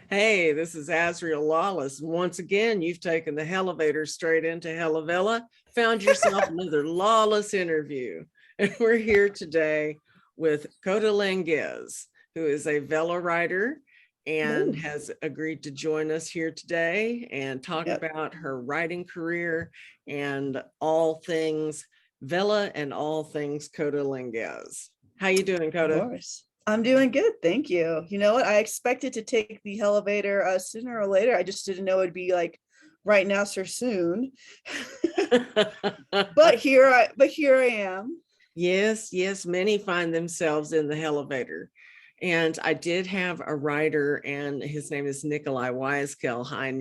Hey, this is Azriel Lawless. Once again, you've taken the elevator straight into Hella Vella, found yourself another Lawless interview. And we're here today with Coda Languez, who is a Vella writer and Ooh, has agreed to join us here today and talk yep, about her writing career and all things Vella and all things Coda Languez. How you doing, of Coda? course. I'm doing good, thank you. You know what? I expected to take the elevator sooner or later. I just didn't know it'd be like right now, so soon. But here I am. Yes, yes, many find themselves in the elevator. And I did have a writer, and his name is Nikolai Weiskel. Hi,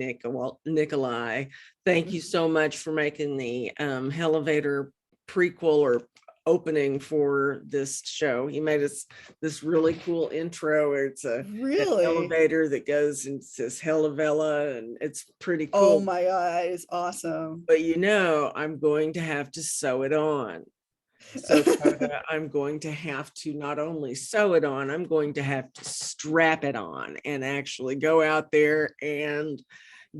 Nikolai. Thank you so much for making the elevator prequel or opening for this show. He made us this really cool intro. It's an Really? elevator that goes and says Hella Vella, and it's pretty Oh cool. my God, it's awesome. But I'm going to have to sew it on. So Coda, I'm going to have to not only sew it on, I'm going to have to strap it on and actually go out there and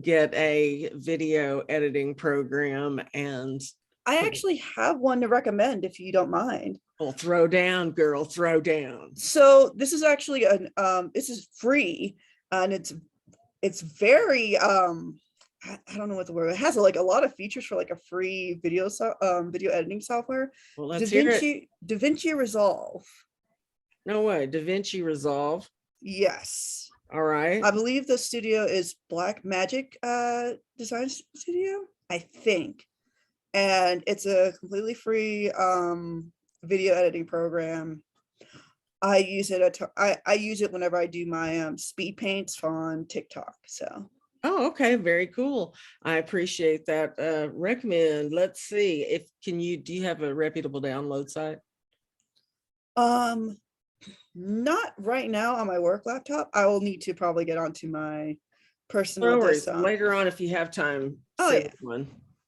get a video editing program and I actually have one to recommend if you don't mind. well, throw down, girl, throw down. So this is actually this is free and it's very I don't know what the word. It has like a lot of features for like a free video editing software. Well, let's hear it. DaVinci Resolve. No way. DaVinci Resolve. Yes. All right. I believe the studio is Black Magic Design Studio, I think. And it's a completely free video editing program. I use it I use it whenever I do my speed paints on TikTok. So Oh, okay. Very cool. I appreciate that recommend. Let's see if do you have a reputable download site? um not right now on my work laptop. I will need to probably get onto my personal No worries. desktop. Later on, if you have time, Oh send yeah, one.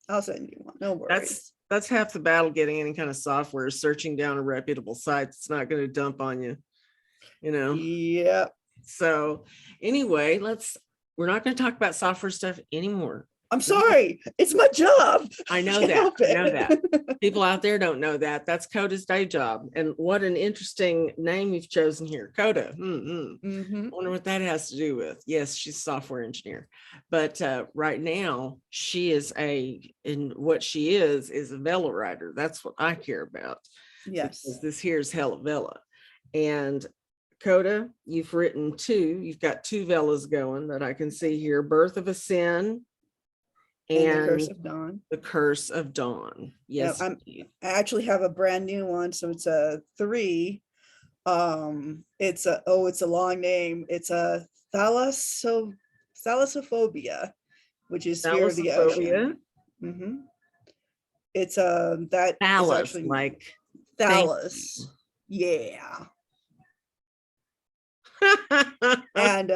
I'll send you one. No That's worries. that's half the battle getting any kind of software, searching down a reputable site that's not going to dump on you, you know. Yep. So anyway, we're not going to talk about software stuff anymore. I'm sorry. It's my job. I know Can't that. help I know that. it. People out there don't know that. That's Coda's day job. And what an interesting name you've chosen here, Coda. Mm-hmm. I wonder what that has to do with. Yes, she's a software engineer, but right now and what she is a Vella writer. That's what I care about because Yes. this here's Hella Vella. And Coda, you've got two Vellas going that I can see here: Birth of a Sin And the Curse and of Dawn. The Curse of Dawn. Yeah, Yes. I actually have a brand new one, so it's a 3. It's a long name. It's a thalassophobia, which is fear of the ocean. Thalassaphobia. Hmm. It's that is Thallus, actually like thank thallus. you. Yeah. And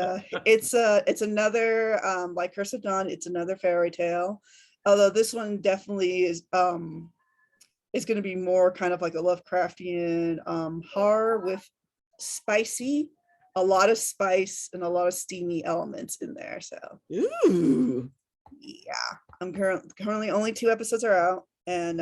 it's another like Curse of Dawn, it's another fairy tale. Although this one definitely is going to be more kind of like a Lovecraftian horror with a lot of spice and a lot of steamy elements in there. So Ooh. yeah, I'm currently only 2 episodes are out, and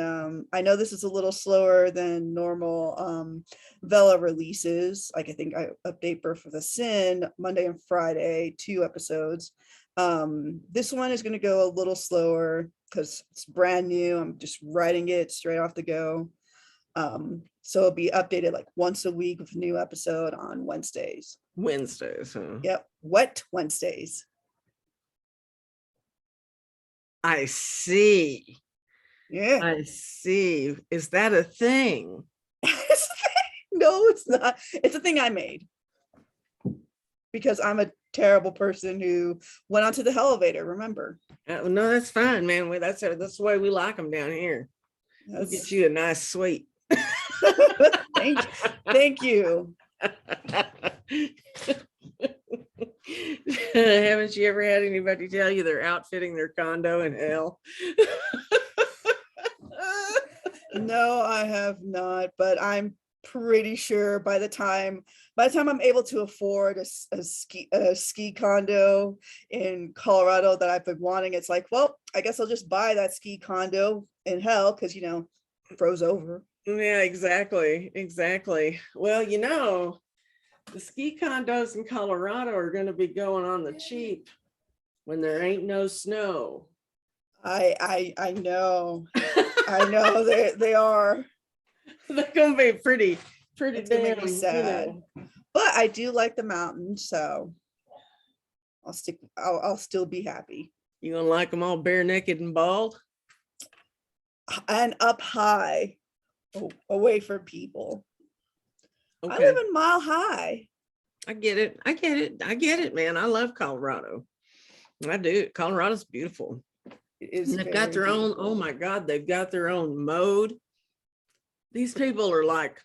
I know this is a little slower than normal Vella releases. Like I think I update Birth of the Sin Monday and Friday, 2 episodes. This one is going to go a little slower because it's brand new. I'm just writing it straight off the go. So it'll be updated like once a week with a new episode on Wednesdays. Wednesdays, huh? Yep, Wet Wednesdays. I see. Yeah. I see. Is that a thing? No, it's not. It's a thing I made because I'm a terrible person who went onto the elevator. Remember? No, that's fine, man. That's the way we like them down here. We'll get you a nice sweet. Thank you. Haven't you ever had anybody tell you they're outfitting their condo in hell? No, I have not, but I'm pretty sure by the time I'm able to afford a ski condo in Colorado that I've been wanting, it's like, well, I guess I'll just buy that ski condo in hell because froze over. Yeah, exactly. Well, the ski condos in Colorado are going to be going on the cheap when there ain't no snow. I know. I know they are. They're going to be pretty It's gonna make me damn, sad. But I do like the mountains, so I'll still be happy. You gonna like them all bare naked and bald? And up high, away from people. I Okay, live in Mile High. I get it, man. I love Colorado. I do. Colorado's beautiful. It is. And they've got their own, oh my God, they've got their own mode. These people are like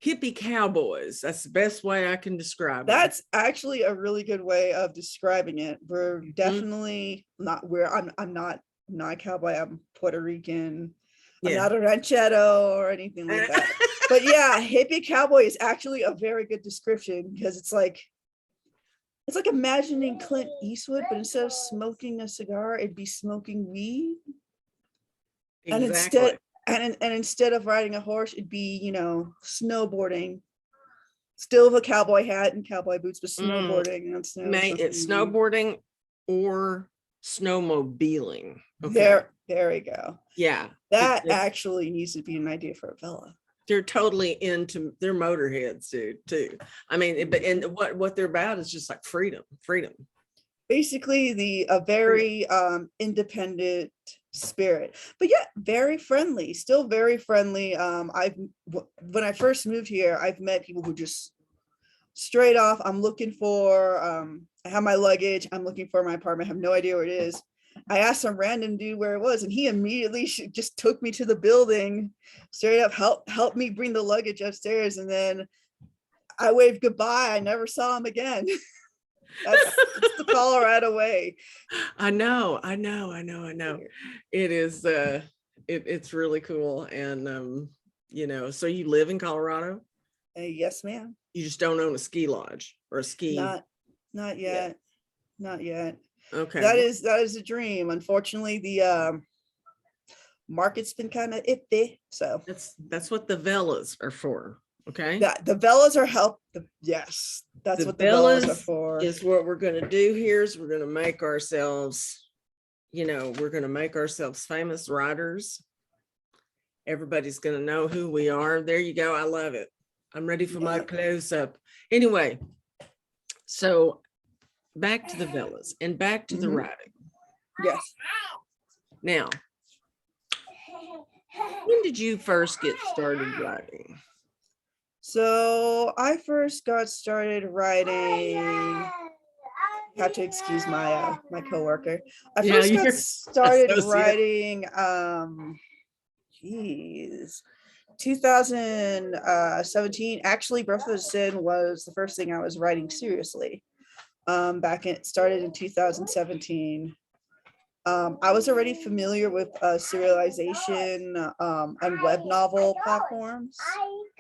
hippie cowboys. That's the best way I can describe it. That's actually a really good way of describing it. We're definitely not where I'm not a cowboy. I'm Puerto Rican. I'm not a ranchero or anything like that. But yeah, hippie cowboy is actually a very good description because it's like imagining Clint Eastwood, but instead of smoking a cigar, it'd be smoking weed. Exactly. And instead of riding a horse, it'd be, snowboarding. Still with a cowboy hat and cowboy boots, but snowboarding and snowboarding or snowmobiling. Okay. There we go. Yeah. That actually needs to be an idea for a Vella. They're totally into their motorheads, dude, too. I mean, and what they're about is just like freedom. Basically a very independent spirit, but yeah, very friendly, still very friendly. When I first moved here, I've met people who just straight off, I'm looking for, I have my luggage, I'm looking for my apartment, I have no idea where it is. I asked some random dude where it was, and he immediately just took me to the building, straight up helped me bring the luggage upstairs, and then I waved goodbye. I never saw him again. That's the Colorado way. I know. It is it's really cool. And so you live in Colorado? Yes, ma'am. You just don't own a ski lodge or a ski? Not yet. Not yet. Okay. That is a dream. Unfortunately, the market's been kind of iffy. So that's what the Vellas are for. Okay. Yeah, the Vellas are yes, that's what the Vellas are for. Is what we're going to do here is we're going to make ourselves, famous writers. Everybody's going to know who we are. There you go. I love it. I'm ready for my close up. Anyway, so back to the Vellas and back to the writing. Yes. Now, when did you first get started writing? So I first got started writing. You have to excuse my coworker. I first got started writing 2017. Actually, Breath of the Sin was the first thing I was writing seriously. Started in 2017. I was already familiar with serialization and web novel platforms.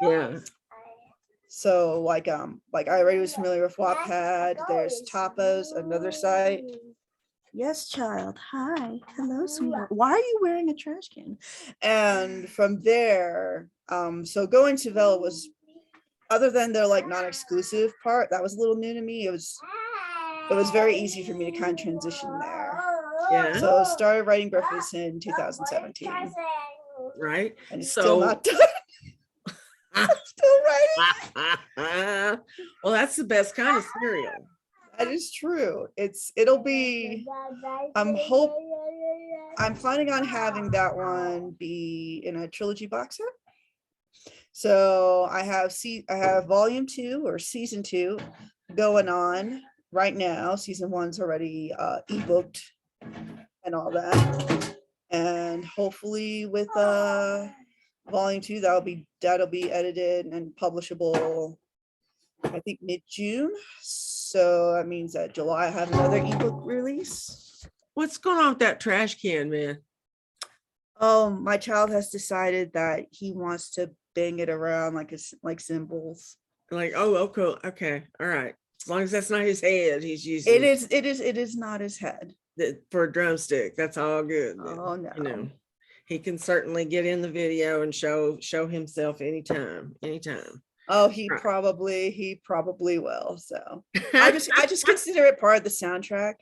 Yeah. So like I already was familiar with Wattpad. There's Tapas, another site. Yes, child. Hi. Hello, sweetheart. Why are you wearing a trash can? And from there, so going to Vella was, other than their like non-exclusive part, that was a little new to me. It was very easy for me to kind of transition there. Yeah. So I started writing Breath of the Sin in 2017. Right. And it's still not done. I'm still writing. Well, that's the best kind of serial. That is true. I'm planning on having that one be in a trilogy box set. So I have volume 2 or season 2 going on right now. Season 1's already ebooked and all that. And hopefully with volume 2, that'll be edited and publishable, I think mid-June. So that means that July I have another ebook release. What's going on with that trash can, man? Oh, my child has decided that he wants to bang it around like it's like cymbals. Like, oh, cool. Okay. All right. As long as that's not his head, he's using It is not his head. for a drumstick. That's all good. Oh no. You know, he can certainly get in the video and show himself anytime. Oh, he Right. probably will. So I just consider it part of the soundtrack.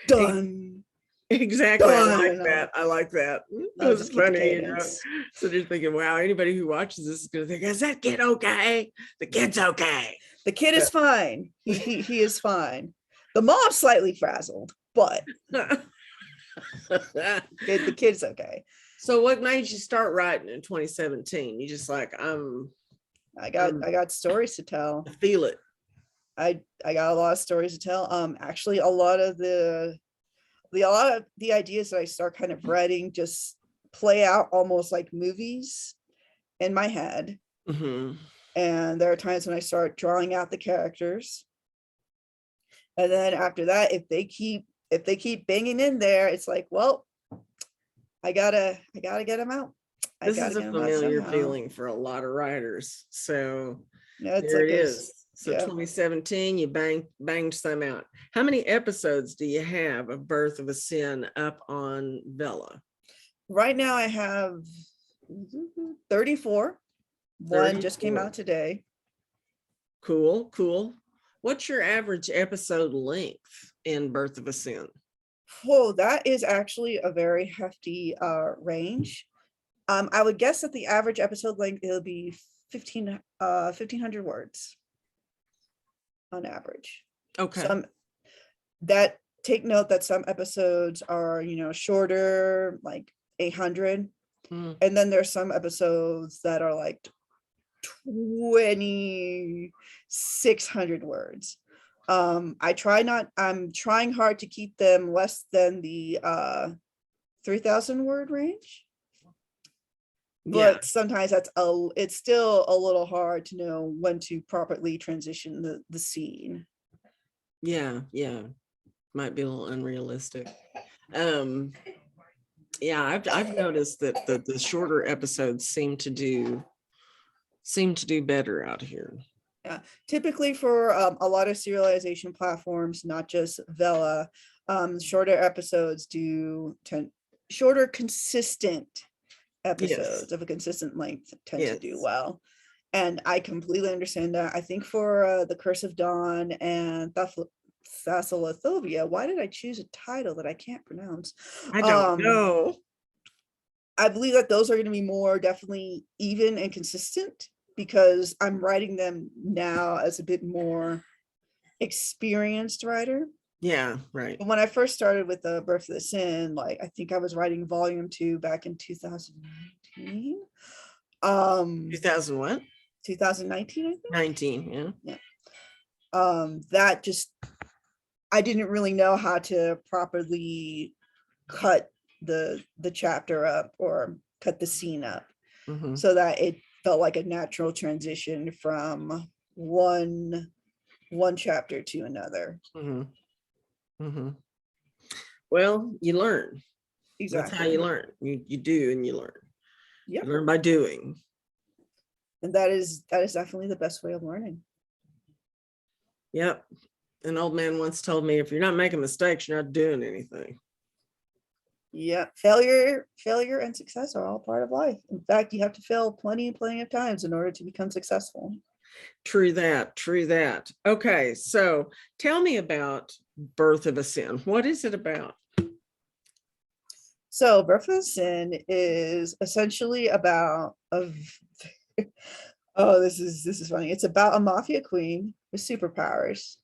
Done. Exactly. Done. I like that. It I'll was just keep the funny, you know. cadence. So just thinking, wow, anybody who watches this is gonna think, is that kid okay? The kid's okay. The kid is fine. He is fine. The mom's slightly frazzled, but the kid's okay. So what made you start writing in 2017? You just like, I got stories to tell. I feel it. I got a lot of stories to tell. Actually, a lot of the ideas that I start kind of writing just play out almost like movies in my head. Mm-hmm. And there are times when I start drawing out the characters. And then after that, if they keep banging in there, it's like, well, I gotta get them out. This is a familiar feeling for a lot of writers. So yeah, there it is. So 2017, you banged some out. How many episodes do you have of Birth of a Sin up on Vella? Right now I have 34. One just came out today. Cool. What's your average episode length in Birth of a Sin? Oh, that is actually a very hefty range. I would guess that the average episode length, it'll be 1,500 words on average. Okay. Take note that some episodes are, shorter, like 800. And then there's some episodes that are like 2,600 words. I'm trying hard to keep them less than the 3,000 word range. But sometimes it's still a little hard to know when to properly transition the scene. Yeah. Might be a little unrealistic. I've noticed that the shorter episodes seem to do better out here. Yeah, typically for a lot of serialization platforms, not just Vella, shorter episodes shorter consistent episodes of a consistant length tend to do well. And I completely understand that. I think for The Curse of Dawn and Thalassaphobia, why did I choose a title that I can't pronounce? I don't know. I believe that those are going to be more definitely even and consistent, because I'm writing them now as a bit more experienced writer. Yeah, right. But when I first started with the Birth of the Sin, like I think I was writing volume 2 back in 2019. 2000 what? 2019, I think. 19, yeah. That just, I didn't really know how to properly cut the chapter up or cut the scene up, so that it felt like a natural transition from one chapter to another. Well, you learn. Exactly. That's how you learn. You do, and you learn. You learn by doing. And that is definitely the best way of learning. Yep. An old man once told me, if you're not making mistakes, you're not doing anything. Yeah, failure and success are all part of life. In fact, you have to fail plenty of times in order to become successful. True that. Okay, so tell me about Birth of a Sin. What is it about? So Birth of a Sin is essentially about this is funny. It's about a mafia queen with superpowers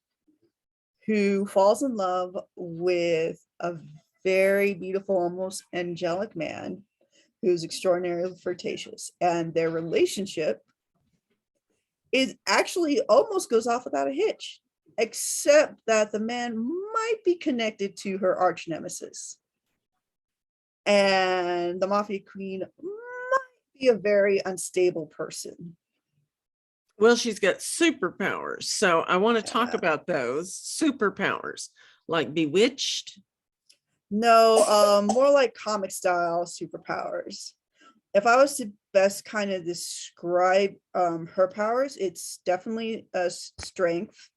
who falls in love with a very beautiful, almost angelic man who's extraordinarily flirtatious, and their relationship is actually almost goes off without a hitch, except that the man might be connected to her arch nemesis, and the mafia queen might be a very unstable person. Well, she's got superpowers, so I want to talk about those superpowers, like Bewitched. No, more like comic style superpowers. if I was to best kind of describe her powers, it's definitely a strength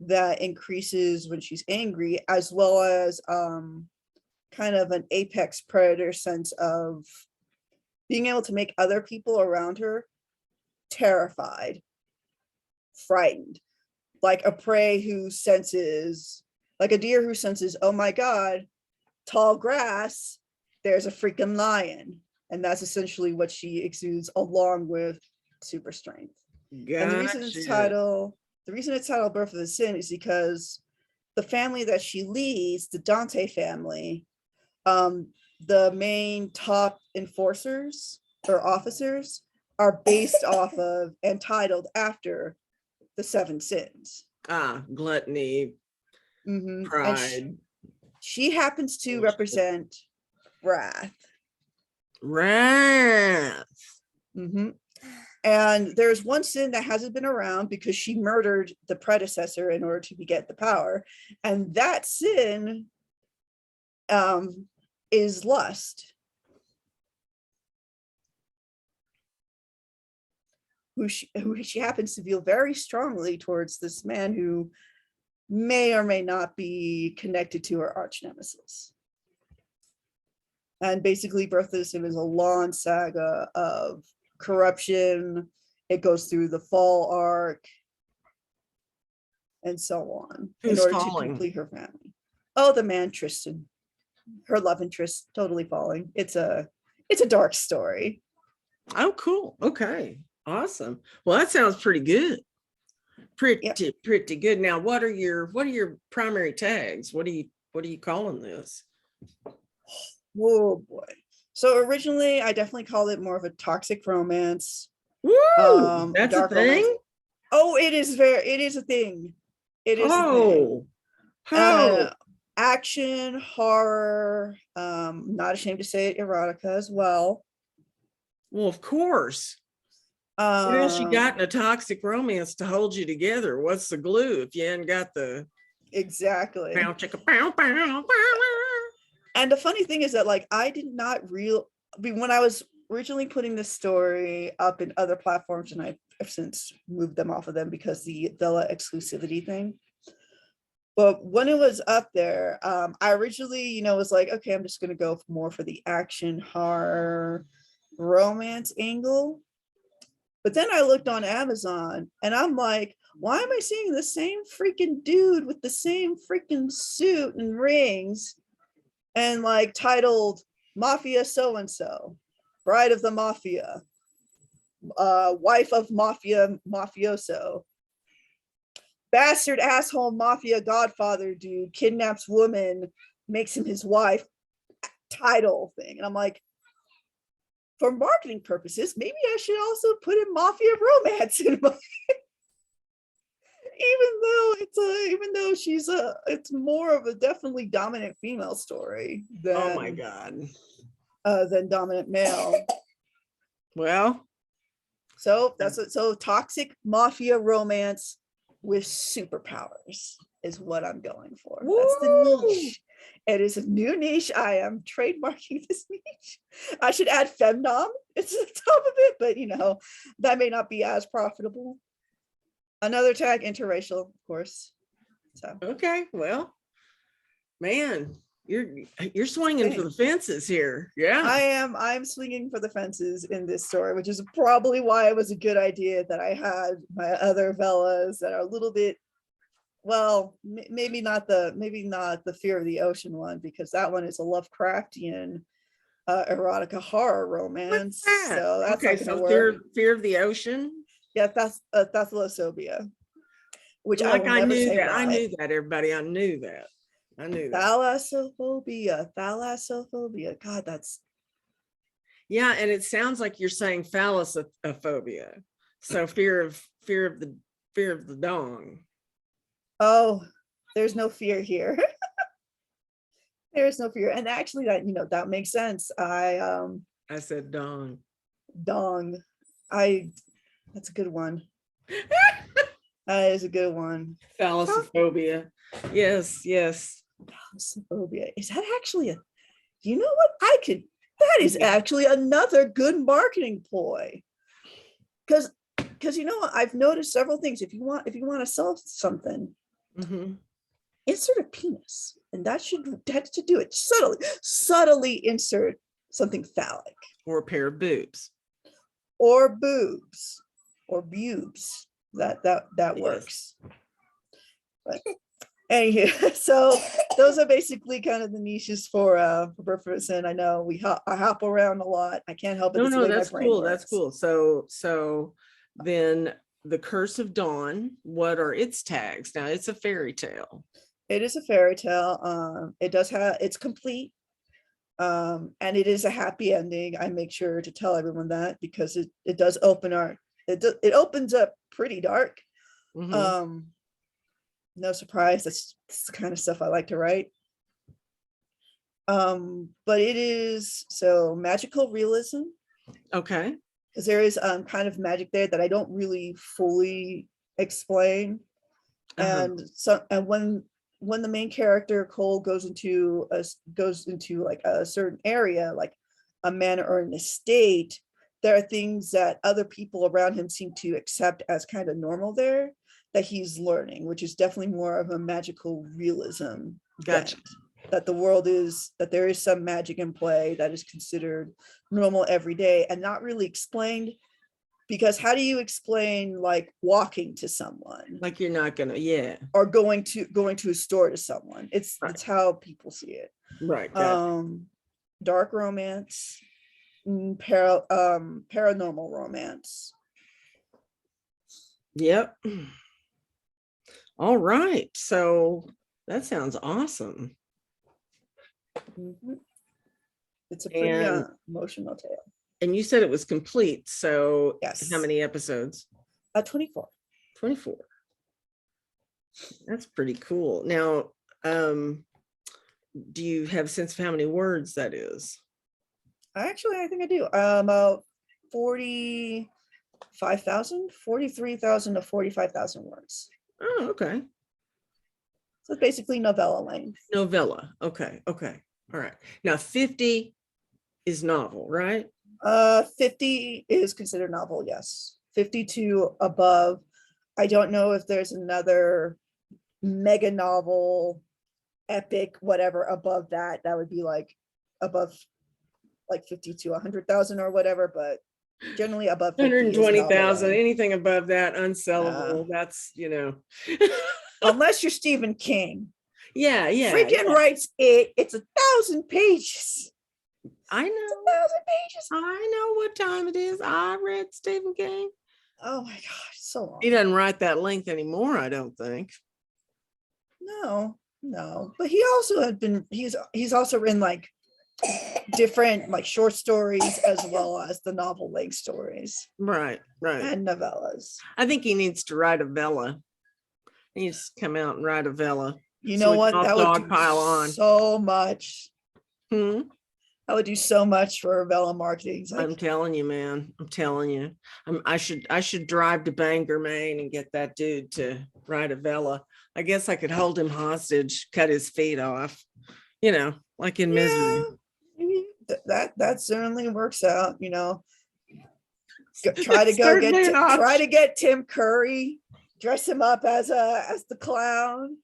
that increases when she's angry, as well as kind of an apex predator sense of being able to make other people around her terrified, frightened, like a prey who senses, like a deer who senses, oh my God, tall grass, there's a freaking lion. And that's essentially what she exudes along with super strength. And the reason it's titled Birth of the Sin is because the family that she leads, the Dante family, the main top enforcers or officers are based off of and titled after the 7 sins. Gluttony, pride. And she happens to represent wrath. And there's one sin that hasn't been around because she murdered the predecessor in order to get the power. And that sin is lust. Who she happens to feel very strongly towards this man who may or may not be connected to her arch nemesis. And basically, Birth of the Sin is a long saga of corruption. It goes through the fall arc and so on. Who's in order falling? To complete her family. Oh, the man Tristan, her love interest, totally falling. It's a dark story. Oh, cool. Okay, awesome. Well, that sounds pretty good. Pretty good. Now, what are your primary tags? What are you calling this? Whoa, boy. So originally, I definitely called it more of a toxic romance. Woo! That's a thing? Romance. Oh, it is a thing. It is a thing. Action, horror, not ashamed to say it, erotica as well. Well, of course. What else you got in a toxic romance to hold you together? What's the glue if you ain't got the exactly pow, chicka, pow, pow, pow. And the funny thing is that, like, I did not when I was originally putting this story up in other platforms, and I've since moved them off of them because the Vella exclusivity thing. But when it was up there, I originally, was like, okay, I'm just going to go more for the action, horror, romance angle. But then I looked on Amazon and I'm like, why am I seeing the same freaking dude with the same freaking suit and rings and like titled Mafia so-and-so, Bride of the Mafia, Wife of Mafia Mafioso, bastard asshole mafia godfather dude kidnaps woman, makes him his wife title thing. And I'm like, for marketing purposes, maybe I should also put in mafia romance in my even though it's more of a definitely dominant female story than, oh my God, than dominant male. Well, so so toxic mafia romance with superpowers is what I'm going for. Woo! That's the niche. It is a new niche. I am trademarking this niche. I should add femdom. It's the top of it, but that may not be as profitable. Another tag, interracial, of course. So okay, well, man, you're swinging for the fences here. Yeah, I'm swinging for the fences in this story, which is probably why it was a good idea that I had my other Vellas that are a little bit, well, maybe not the Fear of the Ocean one, because that one is a Lovecraftian erotica horror romance. So that's okay, not gonna work. Fear of the Ocean. Yeah, that's Thalassaphobia, which I knew that. I knew that, everybody. I knew that. Thalassaphobia. God, that's. Yeah, and it sounds like you're saying thalassaphobia. So fear of the dong. Oh, there's no fear here. There's no fear, and actually, that makes sense. I said dong. Dong. That's a good one. That is a good one. Thalassaphobia. Yes. Thalassaphobia. Is that actually do you know what? I could That is actually another good marketing ploy. Because I've noticed several things. If you want to sell something, insert a penis, and that should do it subtly insert something phallic, or a pair of boobs, or boobs, or bubes. That works. But anyway, so those are basically kind of the niches for breakfast. And I know I hop around a lot. I can't help it. No, that's cool. That's cool. So then the Curse of Dawn, what are its tags? Now it's a fairy tale. It is a fairy tale. It's complete. And it is a happy ending. I make sure to tell everyone that, because it does open it opens up pretty dark. No surprise, that's the kind of stuff I like to write. But it is so magical realism. Okay. Because there is kind of magic there that I don't really fully explain. And when the main character Cole goes into like a certain area, like a manor or an estate, there are things that other people around him seem to accept as kind of normal there, that he's learning, which is definitely more of a magical realism. Gotcha. That there is some magic in play that is considered normal every day and not really explained. Because how do you explain like walking to someone? Like you're not gonna, yeah. Or going to a store to someone. It's how people see it. Right. Gotcha. Dark romance, paranormal romance. Yep. All right. So that sounds awesome. It's a pretty emotional tale. And you said it was complete. So yes. How many episodes? 24. 24. That's pretty cool. Now, do you have a sense of how many words that is? Actually, I think I do. About 43,000 to 45,000 words. Oh, okay. So it's basically novella length. Novella. Okay. All right. Now 50 is novel, right? 50 is considered novel, yes. 50 to above. I don't know if there's another mega novel, epic, whatever above that. That would be like above like 50 to 100,000 or whatever, but generally above 120,000. Anything above that, unsellable. That's, unless you're Stephen King. Yeah. Freaking writes it. It's 1,000 pages. I know. It's 1,000 pages. I know what time it is. I read Stephen King. Oh my gosh, so long. He doesn't write that length anymore, I don't think. No. But he also had been, he's also written like different like short stories as well as the novel length stories. Right. And novellas. I think he needs to write a Vella. He needs to come out and write a Vella. You know what? That would do so much. I would do so much for Vella marketing. Like, I'm telling you, man. I'm telling you. I should drive to Bangor, Maine, and get that dude to write a Vella. I guess I could hold him hostage, cut his feet off, like in Misery. That certainly works out. Try to get Tim Curry, dress him up as the clown,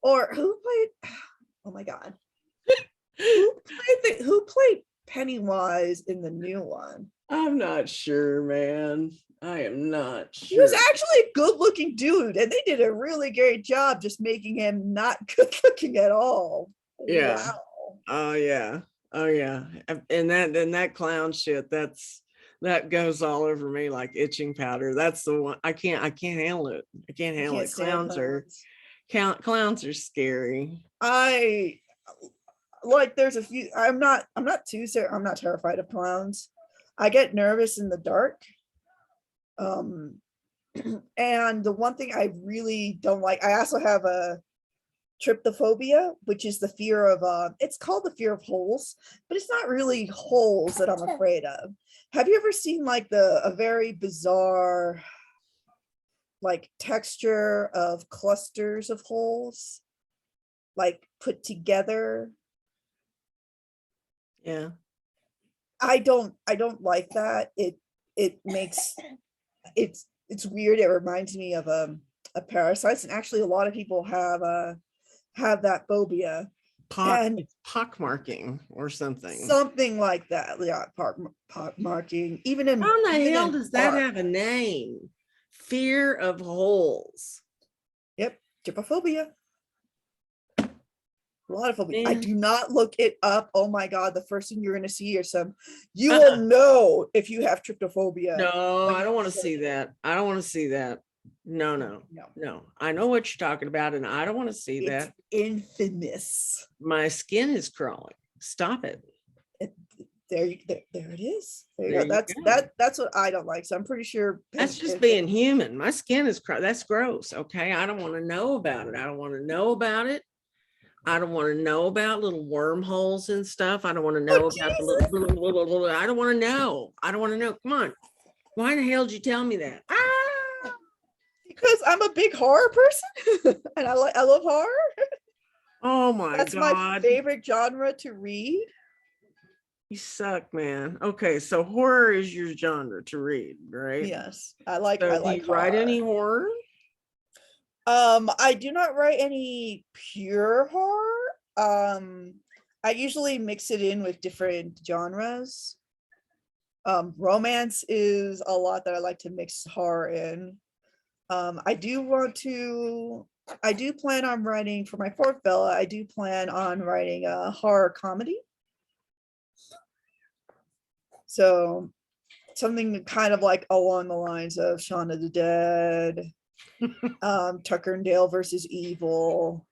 or who played? Oh my God. Who played Pennywise in the new one? I'm not sure, man. I am not sure. He was actually a good-looking dude, and they did a really great job just making him not good-looking at all. Yeah. Wow. Oh yeah. And that clown shit, that goes all over me like itching powder. That's the one. I can't handle it. I can't handle it. Clowns are scary. There's a few. I'm not terrified of clowns. I get nervous in the dark. And the one thing I really don't like, I also have a tryptophobia, which is the fear of it's called the fear of holes, but it's not really holes that I'm afraid of. Have you ever seen like a very bizarre like texture of clusters of holes like put together? Yeah. I don't like that. It makes it's weird. It reminds me of parasites, and actually a lot of people have that phobia. And It's pock marking or something. something like that. Yeah, pot marking. Even in How the even hell in does that art. have a name? Fear of holes. Yep, trypophobia. A lot of phobia. I Man. do not look it up. Oh my god, the first thing you're gonna see is you will know if you have trypophobia. No, when I you don't want to search see it. that. I don't want to see that. No. No. I know what you're talking about, and I don't want to see It's that. infamous. My skin is crawling. Stop it. There it is. There you There go. you go. That's what I don't like. So I'm pretty sure That's just being human. My skin is that's gross. Okay. I don't want to know about it. I don't want to know about it. I don't want to know about little wormholes and stuff. I don't want to know about the little, I don't want to know. I don't want to know. Come on. Why the hell did you tell me that? because I'm a big horror person and I love horror. Oh my That's God. my favorite genre to read. You suck, man. Okay, so horror is your genre to read, right? Yes, I like So I do like you write any horror. horror? I do not write any pure horror. I usually mix it in with different genres. Romance is a lot that I like to mix horror in. I do plan on writing for my fourth Vella. I do plan on writing a horror comedy. So something kind of like along the lines of Shaun of the Dead, Tucker and Dale versus Evil.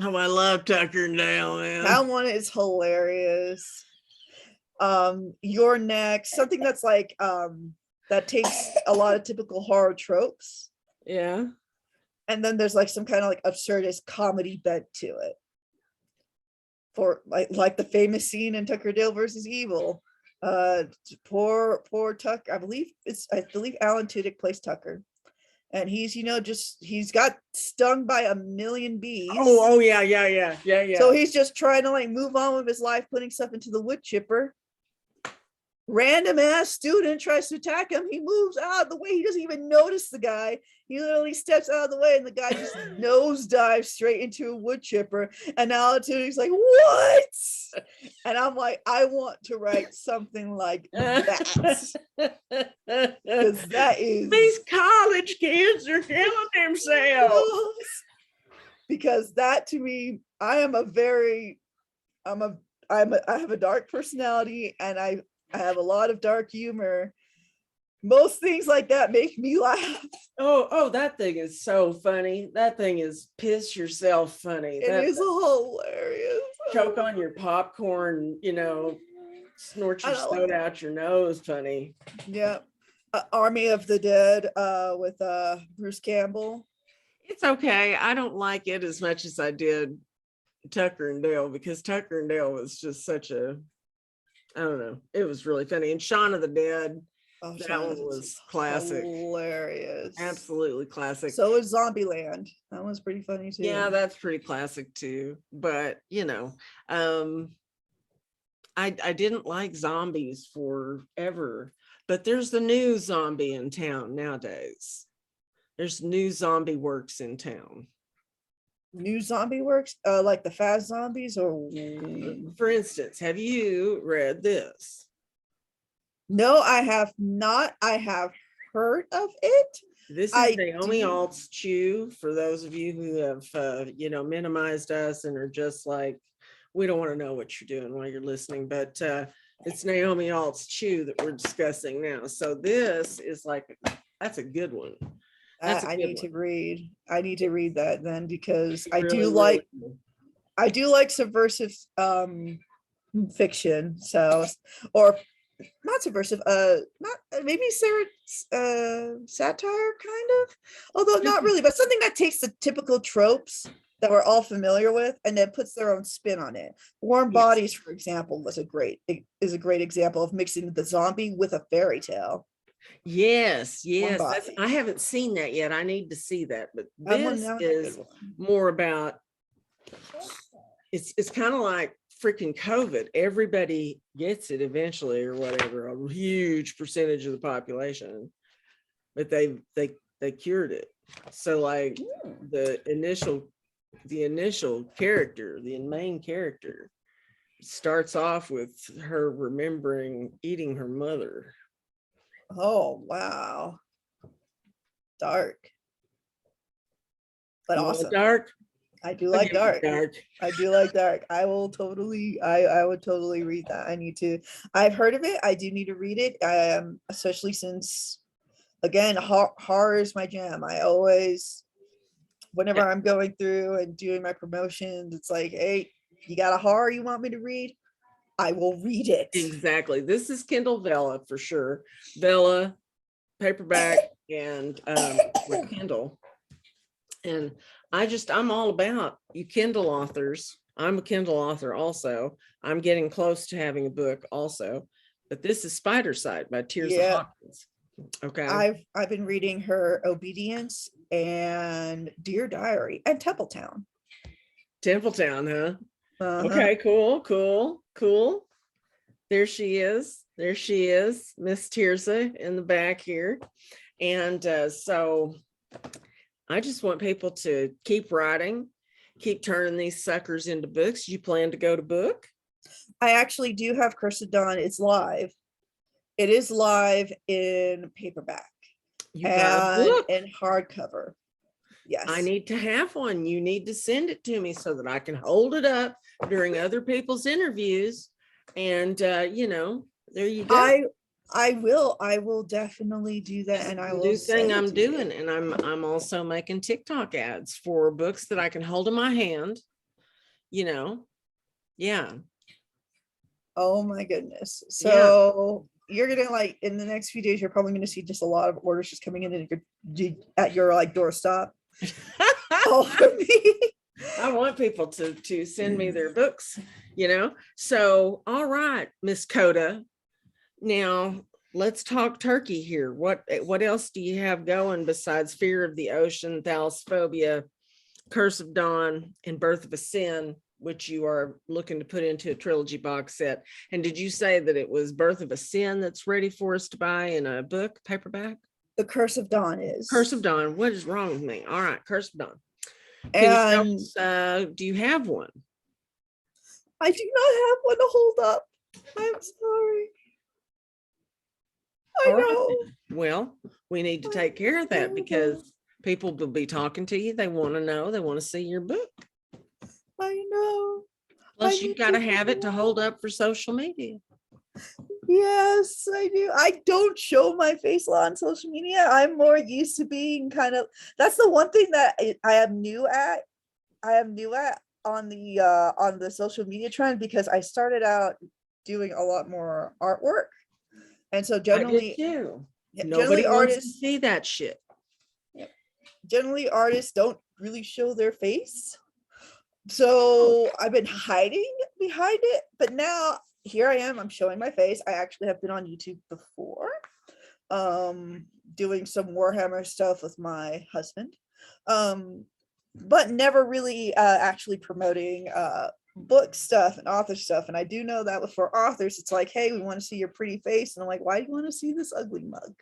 Oh, I love Tucker and Dale, man. That one is hilarious. You're Next, something that's like that takes a lot of typical horror tropes. Yeah. And then there's like some kind of like absurdist comedy bent to it. For like the famous scene in Tucker Dale versus Evil. Poor Tucker. I believe Alan Tudyk plays Tucker. And he's he's got stung by a million bees. Oh yeah. So he's just trying to like move on with his life, putting stuff into the wood chipper. Random ass student tries to attack him. He moves out of the way. He doesn't even notice the guy. He literally steps out of the way, and the guy just nose dives straight into a wood chipper. And now he's like, "What?" And I'm like, I want to write something like that, because that is these college kids are killing themselves. Because that to me, I have a dark personality, and I have a lot of dark humor. Most things like that make me laugh. Oh, that thing is so funny. That thing is piss yourself funny. It is hilarious. Choke on your popcorn, snort your soda out your nose funny. Yeah. Army of the Dead with Bruce Campbell. It's okay. I don't like it as much as I did Tucker and Dale, because Tucker and Dale was just I don't know. It was really funny. And Shaun of the Dead, that one was classic. Hilarious. Absolutely classic. So is Zombieland. That was pretty funny too. Yeah, that's pretty classic too. But I didn't like zombies forever. But there's the new zombie in town nowadays. There's new zombie works in town. New zombie works, like the fast zombies, or for instance, have you read this? No, I have not. I have heard of it. This is Naomi Alt's Chew, for those of you who have minimized us and are just like, we don't want to know what you're doing while you're listening, but it's Naomi Alt's Chew that we're discussing now. So this is that's a good one. I need to read that then, because I do like subversive fiction. So, or not subversive, not maybe satire kind of, although not really, but something that takes the typical tropes that we're all familiar with and then puts their own spin on it. Warm Bodies, for example, is a great example of mixing the zombie with a fairy tale. Yes. I haven't seen that yet. I need to see that, but this is more about, it's kind of like freaking COVID, everybody gets it eventually or whatever, a huge percentage of the population, but they cured it. So like the initial character, the main character, starts off with her remembering eating her mother. Oh, wow. Dark. But awesome. Dark. I do like dark. Dark. I do like dark. I will totally, I would totally read that. I need to, I've heard of it. I do need to read it. Especially since, again, horror is my jam. I always, whenever I'm going through and doing my promotions, it's like, hey, you got a horror you want me to read? I will read it. Exactly. This is Kindle Vella for sure. Vella, paperback, and Kindle. And I'm all about you Kindle authors. I'm a Kindle author also. I'm getting close to having a book also. But this is Spidercide by Tirzah Hawkins. Okay. I've been reading her Obedience and Dear Diary and Templetown. Templetown, huh? Okay, cool. There she is, Miss Tirzah in the back here. And so I just want people to keep writing, keep turning these suckers into books. You plan to go to book? I actually do have Curse of Dawn. It's live. It is live in paperback and in hardcover. Yes. I need to have one. You need to send it to me so that I can hold it up during other people's interviews. And, there you go. I will definitely do that. And I will do thing I'm doing. And I'm also making TikTok ads for books that I can hold in my hand, Yeah. Oh my goodness. So you're gonna like in the next few days, you're probably gonna see just a lot of orders just coming in at your like doorstep. I want people to send me their books, So, all right, Miss Coda. Now let's talk turkey here. What else do you have going besides Fear of the Ocean, Thalassaphobia, Curse of Dawn, and Birth of a Sin, which you are looking to put into a trilogy box set? And did you say that it was Birth of a Sin that's ready for us to buy in a book, paperback? The Curse of Dawn is. Curse of Dawn. What is wrong with me? All right, Curse of Dawn. And do you have one? I do not have one to hold up. I'm sorry. I know. Well, we need to take care of that because people will be talking to you. They want to know. They want to see your book. I know. Plus, you've got to have it to hold up for social media. Yes, I do. I don't show my face a lot on social media. I'm more used to being that's the one thing that I am new at. On the social media trend because I started out doing a lot more artwork. And so generally, nobody wants to see that shit. Generally, artists don't really show their face. So I've been hiding behind it. But now here I am. I'm showing my face. I actually have been on YouTube before, doing some Warhammer stuff with my husband, but never really actually promoting book stuff and author stuff. And I do know that for authors, it's like, hey, we want to see your pretty face. And I'm like, why do you want to see this ugly mug?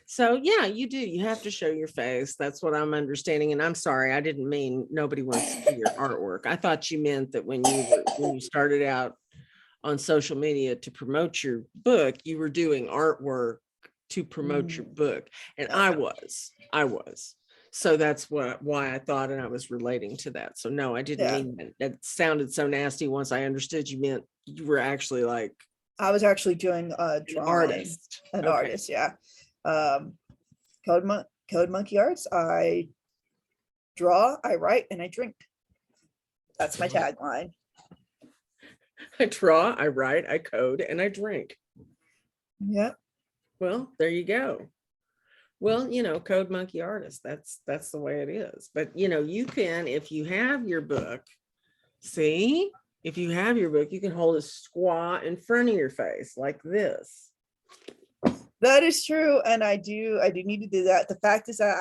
So yeah, you do. You have to show your face. That's what I'm understanding. And I'm sorry, I didn't mean nobody wants to see your artwork. I thought you meant that when you started out on social media to promote your book, you were doing artwork to promote your book. And I was. So that's why I thought, and I was relating to that. So no, I didn't mean that. That sounded so nasty. Once I understood, you meant you were actually like. I was actually doing a drawing. An artist, yeah. Code Monkey Arts. I draw, I write, and I drink. That's my tagline. I draw, I write, I code, and I drink. Yeah. Well, there you go. Well, Code Monkey Artist, that's the way it is. But, you can, if you have your book, you can hold a squat in front of your face like this. That is true. And I do need to do that. The fact is that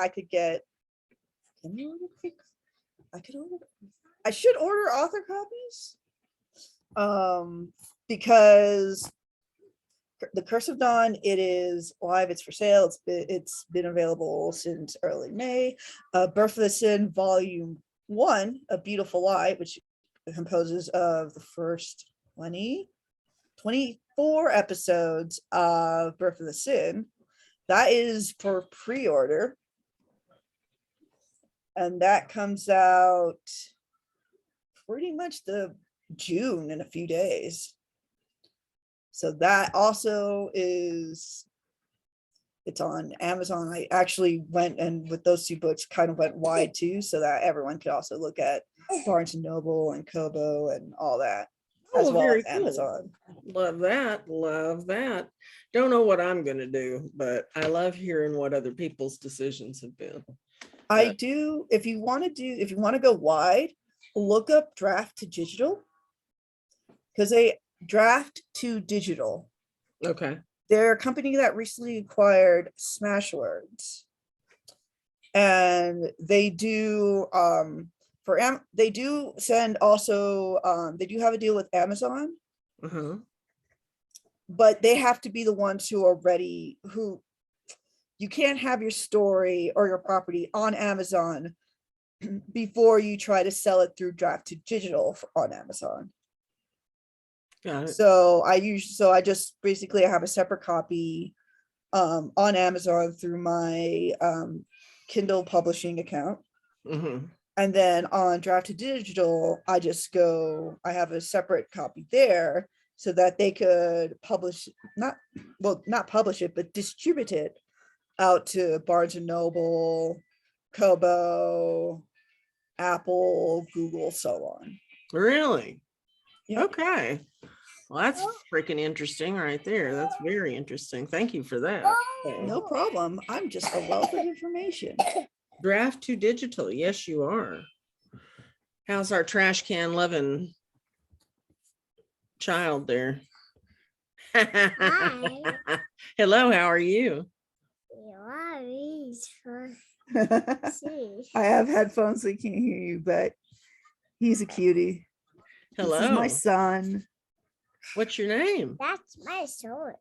I should order author copies. Because the Curse of Dawn, it is live, it's for sale, it's been available since early May. Birth of the Sin Volume 1, A Beautiful Lie, which composes of the first 24 episodes of Birth of the Sin. That is for pre-order. And that comes out pretty much the June in a few days. So that also it's on Amazon. I actually went and with those two books kind of went wide too, so that everyone could also look at Barnes and Noble and Kobo and all that, as well as Amazon. Love that. Love that. Don't know what I'm going to do, but I love hearing what other people's decisions have been. I do. If you want to go wide, look up Draft to Digital, because they Draft to Digital. Okay. They're a company that recently acquired Smashwords, and they do they do send also they do have a deal with Amazon, but they have to be the ones who are ready. Who you can't have your story or your property on Amazon before you try to sell it through Draft to Digital on Amazon. Got it. So I just basically have a separate copy on Amazon through my Kindle publishing account. And then on Draft to Digital, I have a separate copy there so that they could publish, not publish it, but distribute it out to Barnes and Noble, Kobo, Apple, Google, so on. Really? Yeah. Okay. Well, that's freaking interesting right there. That's very interesting. Thank you for that. No problem. I'm just a wealth of information. Draft to Digital. Yes, you are. How's our trash can loving child there? Hi. Hello, how are you? I have headphones, so he can't hear you, but he's a cutie. Hello. This is my son. What's your name? That's my son.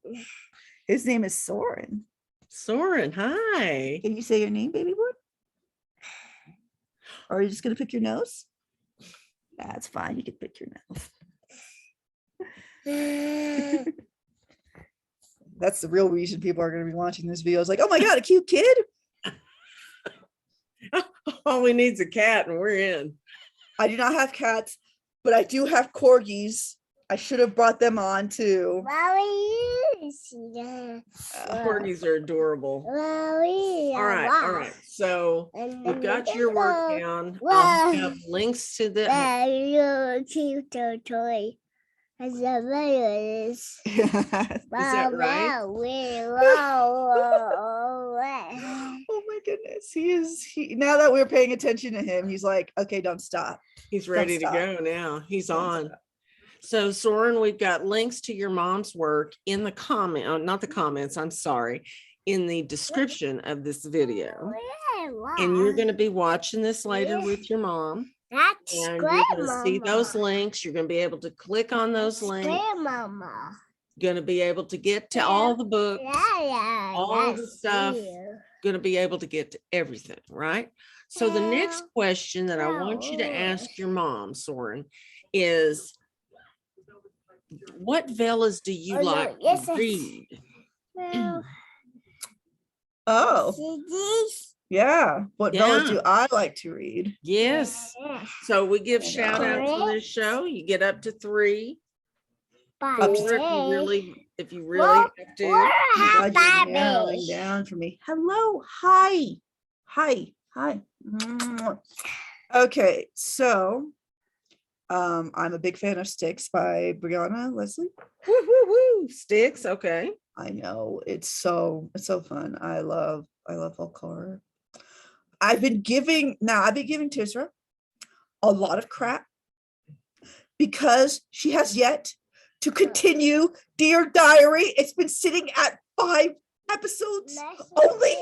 His name is Soren. Soren, hi. Can you say your name, baby boy? Or are you just going to pick your nose? That's fine. You can pick your nose. That's the real reason people are going to be watching this video. It's like, oh my God, a cute kid. All we need is a cat and we're in. I do not have cats, but I do have corgis. I should have brought them on too. Corgis are adorable. All right. So we've got your work down. I'll have links to the toy. Is that right? Oh my goodness. Now that we're paying attention to him, he's like, okay, don't stop. He's ready to go now. He's on. So Soren, we've got links to your mom's work in the not the comments, I'm sorry, in the description of this video. And you're going to be watching this later with your mom. That's and you're going to see those links. You're going to be able to click on those links. Grandmama. Going to be able to get to all the books, all the stuff. Going to be able to get to everything, right? So the next question that I want you to ask your mom, Soren, is what Vellas do you like to read? Yeah. What Vellas do I like to read? Yes. So we give shout outs on this show. You get up to 3. Up to if you really have to. God, you're narrowing down for me. Hello. Hi. Okay, so I'm a big fan of Stix by Breanna Leslie. Woo. Stix, okay. I know, it's so fun. I love folk horror. I've been giving Tirzah a lot of crap because she has yet to continue Dear Diary. It's been sitting at 5 episodes only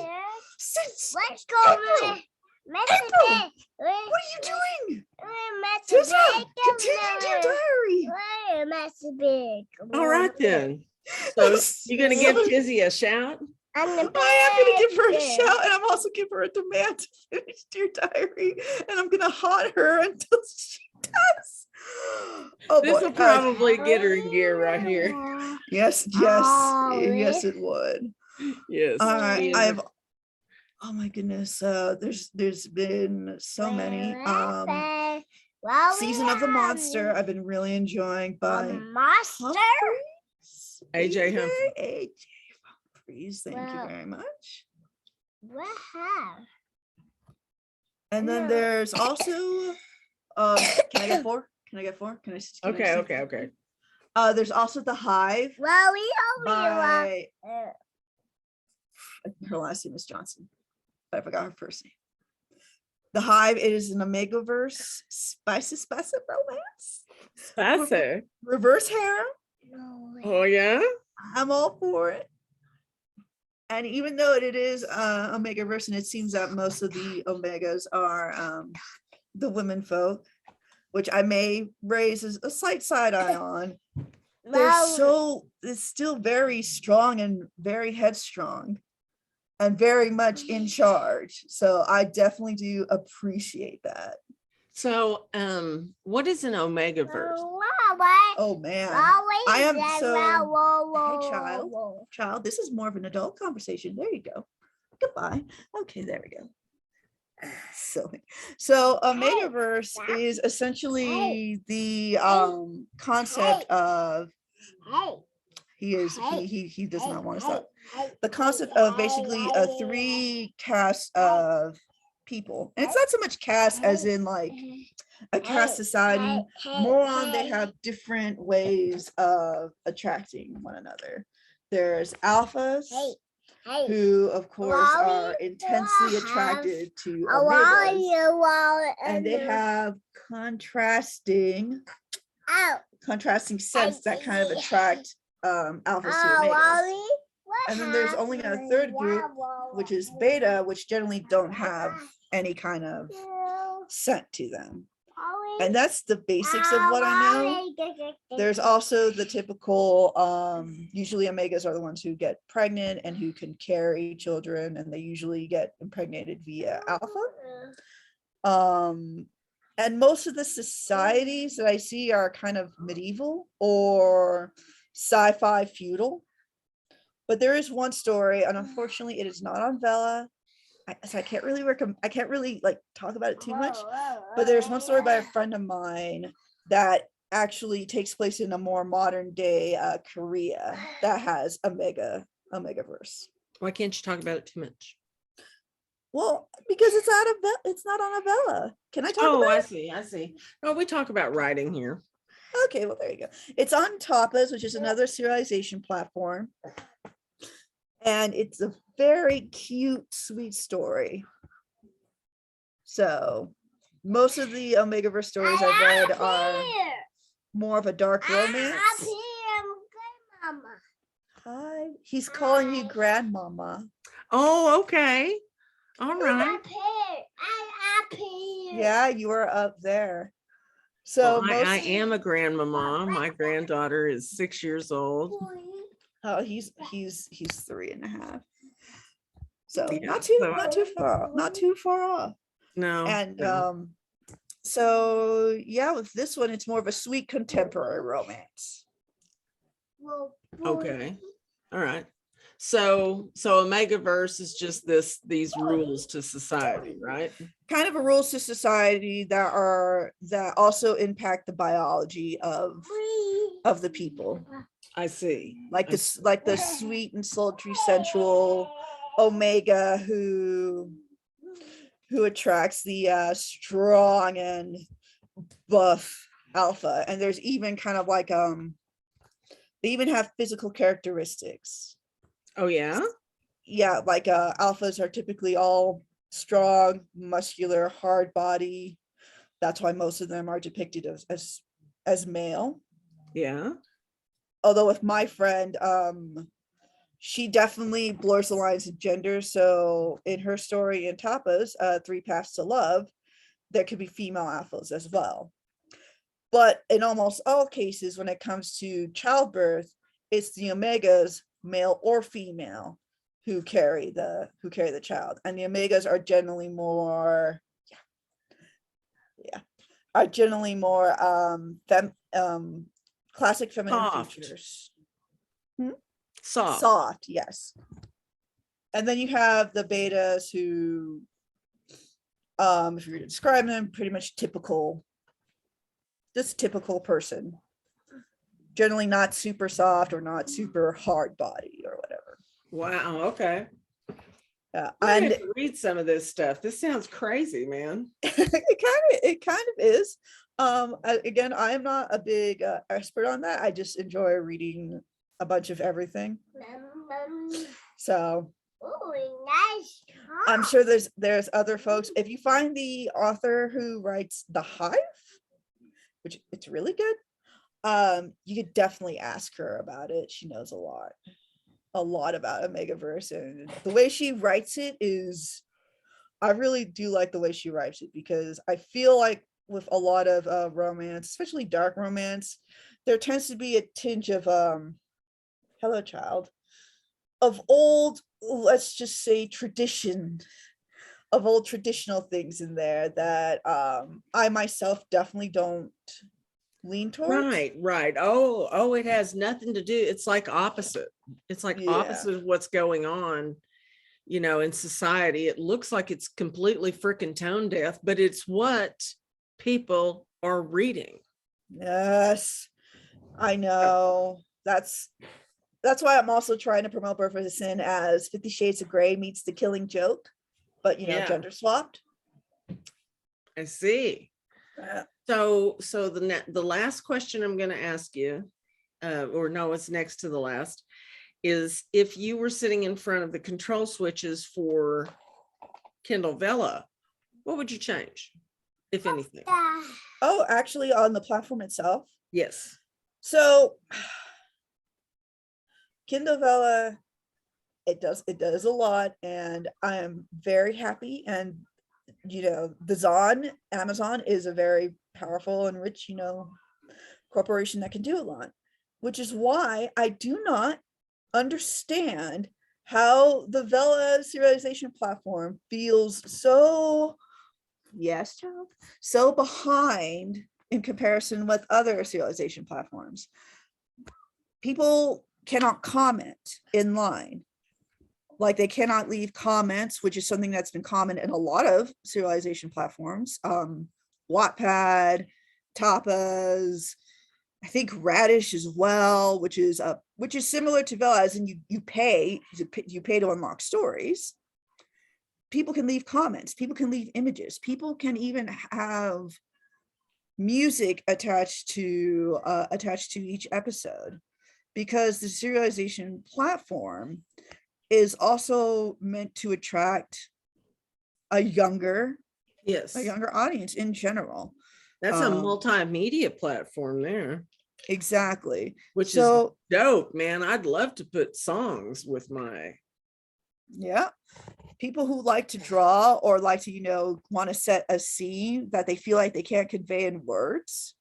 since April. April, what are you doing? Tirzah, continue Dear Diary. right then. So you're gonna give Tizzy a shout? I'm I am gonna give her a shout, and I'm also give her a demand to finish Dear Diary, and I'm gonna haunt her until she does. Oh This boy. will probably get her in gear right here. Yes, yes, it would. Yes. All right, she is I've. Oh my goodness. There's been so many. Season of the Monster. I've been really enjoying by Monster. Humphries. AJ Humphries. AJ Humphries. Thank you very much. Wow. And then No. there's also. Can I get four? Can I get four? Can I Okay, see? okay. There's also the Hive Well, we only by her last name is Johnson, but I forgot her first name. The Hive, it is an Omegaverse spicy romance. Spicy. Reverse harem. Oh yeah. I'm all for it. And even though it is Omegaverse, and it seems that most of the Omegas are the women folk, which I may raise as a slight side eye on. It's still very strong and very headstrong and very much in charge. So I definitely do appreciate that. So what is an Omegaverse? Oh man. I am so. Hey, child, this is more of an adult conversation. There you go. Goodbye. Okay, there we go. Silly. So Omegaverse is essentially the concept of he does not want to stop. The concept of basically a 3 cast of people. And it's not so much caste as in like a caste society, more on they have different ways of attracting one another. There's alphas, who of course are intensely attracted to omegas, and they have contrasting sets that kind of attract alphas to omegas. And then there's only a third group, which is beta, which generally don't have any kind of scent to them. And that's the basics of what I know. There's also the typical, usually omegas are the ones who get pregnant and who can carry children, and they usually get impregnated via alpha. And most of the societies that I see are kind of medieval or sci-fi feudal. But there is one story, and unfortunately it is not on Vella. So I can't really like talk about it too much, but there's one story by a friend of mine that actually takes place in a more modern day Korea that has Omegaverse. Why can't you talk about it too much? Well, because it's not on a Vella. Can I talk about it? I see. Oh, we talk about writing here. Okay, well, there you go. It's on Tapas, which is another serialization platform. And it's a very cute, sweet story. So most of the Omegaverse stories I've read are more of a dark romance. Hi, he's calling you grandmama. Oh, okay. All right. Yeah, you are up there. So Well, I am a grandmama. My granddaughter is 6 years old. Oh, he's 3.5. So Yeah, not too far off. No. And no. so yeah, with this one, it's more of a sweet contemporary romance. Okay. All right. So Omegaverse is just these rules to society, right? Kind of a rules to society that also impact the biology of the people. I see. Like the sweet and sultry sensual Omega who attracts the strong and buff alpha. And there's even kind of like they even have physical characteristics. Oh yeah? Yeah, like alphas are typically all strong, muscular, hard body. That's why most of them are depicted as male. Yeah. Although with my friend, she definitely blurs the lines of gender. So in her story in Tapas, 3 Paths to Love, there could be female alphas as well. But in almost all cases, when it comes to childbirth, it's the Omegas, male or female, who carry the child, and the Omegas are generally more, are generally more classic feminine Soft. features. Soft. Soft, yes. And then you have the betas who, if you were to describe them, pretty much typical, just typical person. Generally not super soft or not super hard body or whatever. Wow. Okay. Yeah, I and have to read some of this stuff. This sounds crazy, man. it kind of is. Again, I am not a big expert on that. I just enjoy reading a bunch of everything. So Oh, nice. I'm sure there's other folks. If you find the author who writes the Hive, which it's really good, you could definitely ask her about it. She knows a lot about Omegaverse, and the way she writes it is, I really do like the way she writes it, because I feel like with a lot of romance, especially dark romance, there tends to be a tinge of hello child, of old, let's just say tradition, of old traditional things in there that I myself definitely don't lean towards. Right. Oh, it has nothing to do. It's like opposite. It's like Yeah. opposite of what's going on, in society. It looks like it's completely freaking tone deaf, but it's what people are reading. Yes, I know. That's why I'm also trying to promote Birth of Sin as 50 Shades of Grey meets The Killing Joke, but Yeah. gender swapped. I see. Yeah. So the last question I'm going to ask you, or no, it's next to the last, is if you were sitting in front of the control switches for Kindle Vella, what would you change, if anything? Oh, actually on the platform itself. Yes. So Kindle Vella, it does a lot, and I am very happy. And the Amazon is a very powerful and rich, corporation that can do a lot, which is why I do not understand how the Vela serialization platform feels so, yes, child, so behind in comparison with other serialization platforms. People cannot comment in line. Like, they cannot leave comments, which is something that's been common in a lot of serialization platforms. Wattpad, Tapas, I think Radish as well, which is similar to Vela, as in you pay to unlock stories. People can leave comments, people can leave images, people can even have music attached to each episode, because the serialization platform is also meant to attract a younger audience in general. That's a multimedia platform there. Exactly. Which is dope, man. I'd love to put songs with my. Yeah. People who like to draw or like to, want to set a scene that they feel like they can't convey in words,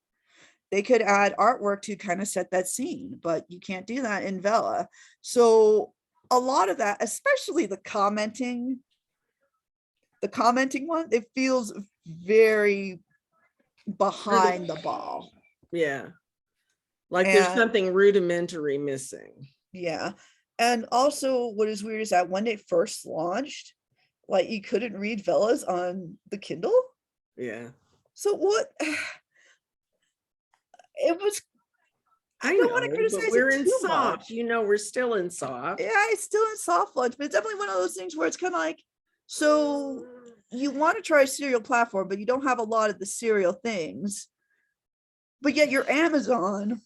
they could add artwork to kind of set that scene, but you can't do that in Vela. So a lot of that, especially the commenting one, it feels very behind the ball. Yeah. Like there's something rudimentary missing. Yeah. And also what is weird is that when it first launched, like, you couldn't read Velas on the Kindle. Yeah. So what? It was, I don't want to criticize but we're it in too soft. much. We're still in soft. Yeah, it's still in soft launch, but it's definitely one of those things where it's kind of like, so you want to try a serial platform, but you don't have a lot of the serial things, but yet you're Amazon.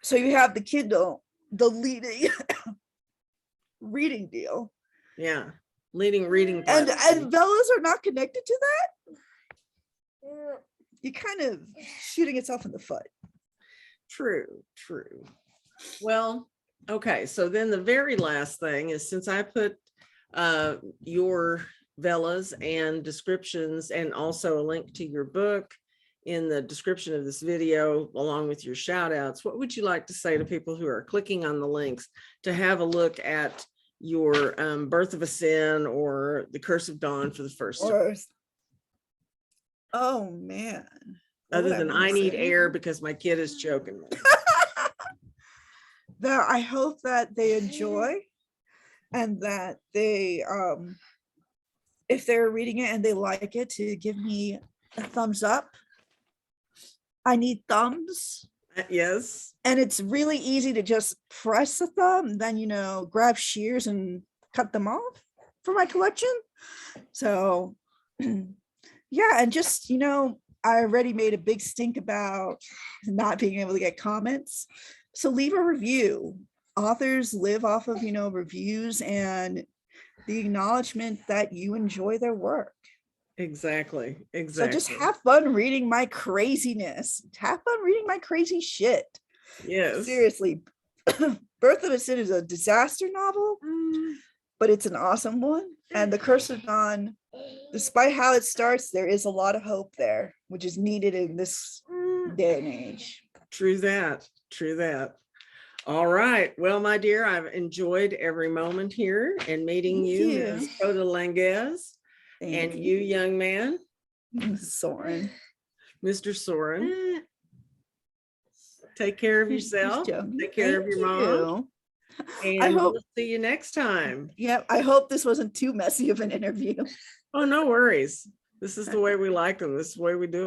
So you have the Kindle, the leading reading deal. Yeah. Leading reading. And Velas are not connected to that. You're kind of shooting itself in the foot. True. Well, okay. So then the very last thing is, since I put your Velas and descriptions and also a link to your book in the description of this video, along with your shout outs. What would you like to say to people who are clicking on the links to have a look at your Birth of a Sin or The Curse of Dawn for the first time? Or, oh man. What Other would than wanna I need say? air because my kid is choking me. That I hope that they enjoy, and that they if they're reading it and they like it, to give me a thumbs up. I need thumbs. Yes. And it's really easy to just press the thumb, then grab shears and cut them off for my collection. So yeah, and just I already made a big stink about not being able to get comments. So leave a review. Authors live off of reviews and the acknowledgement that you enjoy their work. Exactly. So Exactly. just have fun reading my craziness. Have fun reading my crazy shit. Yes. Seriously, Birth of a Sin is a disaster novel, but it's an awesome one. And The Curse of Dawn, despite how it starts, there is a lot of hope there, which is needed in this day and age. True that. True that. All right. Well, my dear, I've enjoyed every moment here and meeting Thank you, you. Ms. Coda Languez, and you, young man, Soren. Mr. Soren. Take care of yourself. Take care of your mom. And I hope- we'll see you next time. Yeah, I hope this wasn't too messy of an interview. Oh, no worries. This is the way we like them. This is the way we do them.